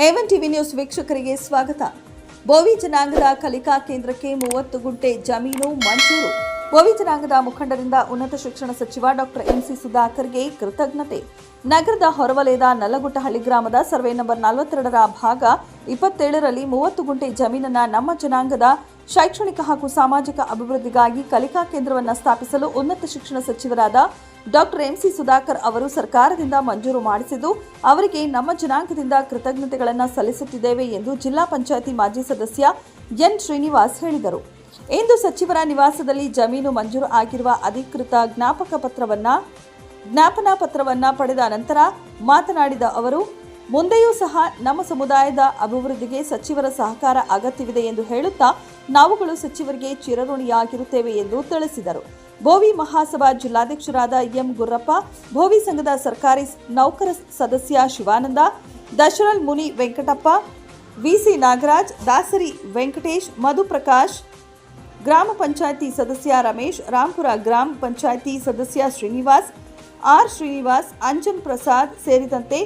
A1 TV news ವೀಕ್ಷಕರಿಗೆ ಸ್ವಾಗತ. ಬೋವಿ ಜನಾಂಗದ ಕಲಿಕಾ ಕೇಂದ್ರಕ್ಕೆ 30 ಗುಂಟೆ ಜಮೀನು ಮಂಜೂರು. ಬೋವಿ ಜನಾಂಗದ ಮುಖಂಡರಿಂದ ಉನ್ನತ ಶಿಕ್ಷಣ ಸಚಿವ ಡಾಕ್ಟರ್ ಎಂಸಿ ಸುಧಾಕರ್ಗೆ ಕೃತಜ್ಞತೆ. ನಗರದ ಹೊರವಲಯದ ನಲ್ಲಗುಟ್ಟಹಳ್ಳಿ ಗ್ರಾಮದ ಸರ್ವೆ ನಂಬರ್ 42ರ ಭಾಗ 27ರಲ್ಲಿ 30 ಗುಂಟೆ ಜಮೀನನ್ನು ನಮ್ಮ ಜನಾಂಗದ ಶೈಕ್ಷಣಿಕ ಹಾಗೂ ಸಾಮಾಜಿಕ ಅಭಿವೃದ್ಧಿಗಾಗಿ ಕಲಿಕಾ ಕೇಂದ್ರವನ್ನು ಸ್ಥಾಪಿಸಲು ಉನ್ನತ ಶಿಕ್ಷಣ ಸಚಿವರಾದ ಡಾಕ್ಟರ್ ಎಂಸಿ ಸುಧಾಕರ್ ಅವರು ಸರ್ಕಾರದಿಂದ ಮಂಜೂರು ಮಾಡಿಸಿದ್ದು ಅವರಿಗೆ ನಮ್ಮ ಜನಾಂಗದಿಂದ ಕೃತಜ್ಞತೆಗಳನ್ನು ಸಲ್ಲಿಸುತ್ತಿದ್ದೇವೆ ಎಂದು ಜಿಲ್ಲಾ ಪಂಚಾಯಿತಿ ಮಾಜಿ ಸದಸ್ಯ ಎನ್ ಶ್ರೀನಿವಾಸ್ ಹೇಳಿದರು. ಇಂದು ಸಚಿವರ ನಿವಾಸದಲ್ಲಿ ಜಮೀನು ಮಂಜೂರು ಆಗಿರುವ ಅಧಿಕೃತ ಜ್ಞಾಪನಾ ಪತ್ರವನ್ನು ಪಡೆದ ನಂತರ ಮಾತನಾಡಿದ ಅವರು, ಮುಂದೆಯೂ ಸಹ ನಮ್ಮ ಸಮುದಾಯದ ಅಭಿವೃದ್ಧಿಗೆ ಸಚಿವರ ಸಹಕಾರ ಅಗತ್ಯವಿದೆ ಎಂದು ಹೇಳುತ್ತಾ ನಾವುಗಳು ಸಚಿವರಿಗೆ ಚಿರಋಣಿಯಾಗಿರುತ್ತೇವೆ ಎಂದು ತಿಳಿಸಿದರು. ಬೋವಿ ಮಹಾಸಭಾ ಜಿಲ್ಲಾಧ್ಯಕ್ಷರಾದ ಎಂ ಗುರ್ರಪ್ಪ, ಬೋವಿ ಸಂಘದ ಸರ್ಕಾರಿ ನೌಕರ ಸದಸ್ಯ ಶಿವಾನಂದ, ದಶರಲ್ ಮುನಿ ವೆಂಕಟಪ್ಪ, ವಿಸಿ ನಾಗರಾಜ್, ದಾಸರಿ ವೆಂಕಟೇಶ್, ಮಧುಪ್ರಕಾಶ್, ಗ್ರಾಮ ಪಂಚಾಯಿತಿ ಸದಸ್ಯ ರಮೇಶ್, ರಾಂಪುರ ಗ್ರಾಮ ಪಂಚಾಯಿತಿ ಸದಸ್ಯ ಶ್ರೀನಿವಾಸ್, ಆರ್ ಶ್ರೀನಿವಾಸ್, ಅಂಜನ್ ಪ್ರಸಾದ್ ಸೇರಿದಂತೆ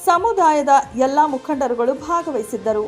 ಸಮುದಾಯದ ಎಲ್ಲ ಮುಖಂಡರುಗಳು ಭಾಗವಹಿಸಿದ್ದರು.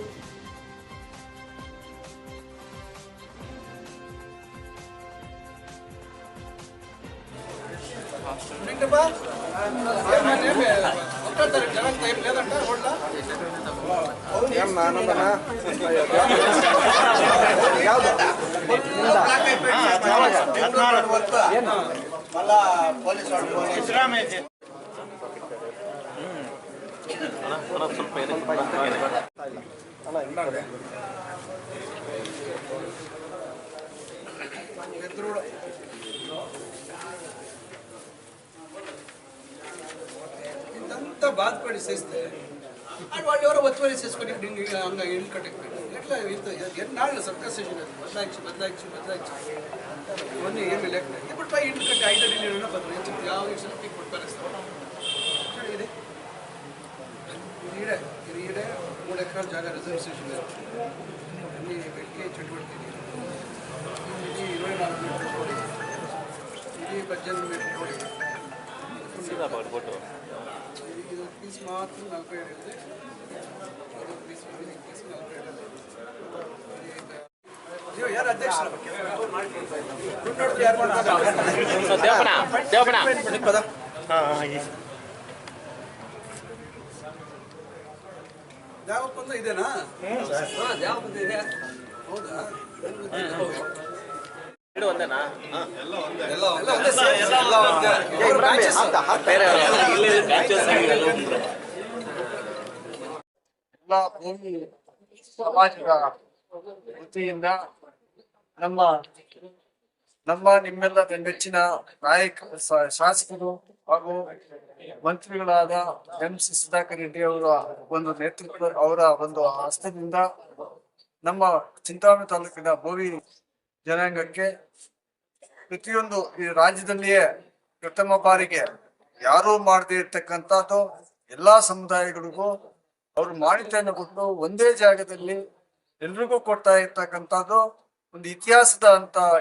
బాధపడి చేస్తే వాళ్ళు ఎవరో వచ్చి చేసుకొని అంగా ఇల్లు కట్టకపోయింది ఎట్లా ఎన్నాళ్ళు సర్కస్ బదలాయించి ఇవన్నీ ఏమీ లేకపోయింది. ఇప్పుడు పై ఇల్లు కట్టి 5 అడుగులు బదలాయించి 50 లక్షలకి ఇప్పుడు పరిస్థితి ఇది ఈడే 3 ఎకరాల జాగా రిజర్వేషన్ అన్నీ పెట్టి చెట్టుబడి ఇది 24 మీటర్ల కోడి, ఇది 18 మీటర్ల కోడి, ఇది పీస్ మాత్రం 47 పీస్ 47 ಯಾರು ಅಧ್ಯಕ್ಷರು ದೇವಪ್ಪಂದ ಇದೆನಾ? ದೇವಪ್ಪಂದ ಇದೆ. ಹೌದಾ? ಒಂದೇನಾ? ಎಲ್ಲ ಭೂಮಿ ಸಮಾಜದ ವತಿಯಿಂದ ನಿಮ್ಮೆಲ್ಲರ ನೆಚ್ಚಿನ ನಾಯಕ ಶಾಸಕರು ಹಾಗೂ ಮಂತ್ರಿಗಳಾದ ಎಂಸಿ ಸುಧಾಕರ್ ರೆಡ್ಡಿ ಅವರ ಒಂದು ನೇತೃತ್ವ, ಅವರ ಒಂದು ಹಸ್ತದಿಂದ ನಮ್ಮ ಚಿಂತಾಮಣಿ ತಾಲೂಕಿನ ಬೋವಿ ಜನಾಂಗಕ್ಕೆ ಪ್ರತಿಯೊಂದು ಈ ರಾಜ್ಯದಲ್ಲಿಯೇ ಪ್ರಥಮ ಬಾರಿಗೆ ಯಾರೂ ಮಾಡದೇ ಇರ್ತಕ್ಕಂಥದ್ದು ಎಲ್ಲಾ ಸಮುದಾಯಗಳಿಗೂ ಅವರು ಮಾನ್ಯತೆಯನ್ನು ಕೊಟ್ಟು ಒಂದೇ ಜಾಗದಲ್ಲಿ ಎಲ್ರಿಗೂ ಕೊಡ್ತಾ ಇರ್ತಕ್ಕಂಥದ್ದು ಒಂದು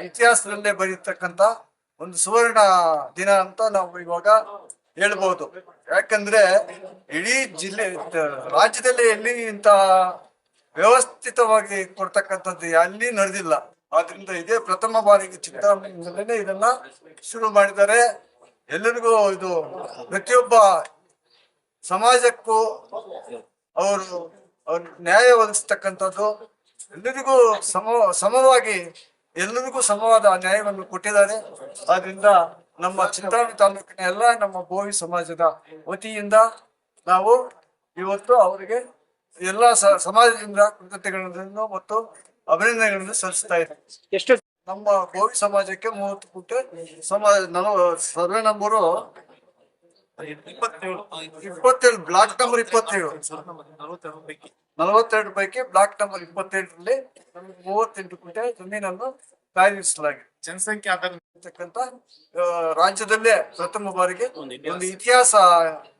ಇತಿಹಾಸದಲ್ಲೇ ಬರೀತಕ್ಕಂಥ ಒಂದು ಸುವರ್ಣ ದಿನ ಅಂತ ನಾವು ಇವಾಗ ಹೇಳ್ಬೋದು. ಯಾಕಂದ್ರೆ ಇಡೀ ರಾಜ್ಯದಲ್ಲಿ ಎಲ್ಲಿ ಇಂತ ವ್ಯವಸ್ಥಿತವಾಗಿ ಕೊಡ್ತಕ್ಕಂಥದ್ದು ಅಲ್ಲಿ ನಡೆದಿಲ್ಲ. ಆದ್ರಿಂದ ಇದೇ ಪ್ರಥಮ ಬಾರಿಗೆ ಚಿಂತಾಮಣಿಯಲ್ಲೇ ಇದನ್ನ ಶುರು ಮಾಡಿದ್ದಾರೆ. ಎಲ್ಲರಿಗೂ ಇದು ಪ್ರತಿಯೊಬ್ಬ ಸಮಾಜಕ್ಕೂ ಅವರು ನ್ಯಾಯ ಒದಗಿಸ್ತಕ್ಕಂಥದ್ದು, ಎಲ್ಲರಿಗೂ ಸಮವಾಗಿ ಎಲ್ಲರಿಗೂ ಸಮವಾದ ನ್ಯಾಯವನ್ನು ಕೊಟ್ಟಿದ್ದಾರೆ. ಆದ್ರಿಂದ ನಮ್ಮ ಚಿಂತಾಮಣಿ ತಾಲೂಕಿನ ಎಲ್ಲ ನಮ್ಮ ಬೋವಿ ಸಮಾಜದ ವತಿಯಿಂದ ನಾವು ಇವತ್ತು ಅವರಿಗೆ ಎಲ್ಲ ಸಮಾಜದಿಂದ ಕೃತಜ್ಞತೆಗಳನ್ನು ಮತ್ತು ಅಭಿನಂದನೆಗಳನ್ನು ಸಲ್ಲಿಸ್ತಾ ಇದ್ದೀವಿ. ನಮ್ಮ ಬೋವಿ ಸಮಾಜಕ್ಕೆ 30 ಗುಂಟೆ ಸರ್ವೆ ನಂಬರು 27 ಬ್ಲಾಕ್ ನಂಬರ್ 42 ಪೈಕಿ ಬ್ಲಾಕ್ ನಂಬರ್ 27ರಲ್ಲಿ 38 ಗುಂಟೆ ಜಮೀನನ್ನು ಕಾಯ್ದಿರಿಸಲಾಗಿದೆ. ಜನಸಂಖ್ಯೆ ಆಧಾರಿತಕ್ಕಂತ ರಾಜ್ಯದಲ್ಲೇ ಪ್ರಥಮ ಬಾರಿಗೆ ಒಂದು ಇತಿಹಾಸ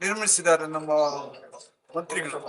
ನಿರ್ಮಿಸಿದ್ದಾರೆ ನಮ್ಮ ಮಂತ್ರಿಗಳು.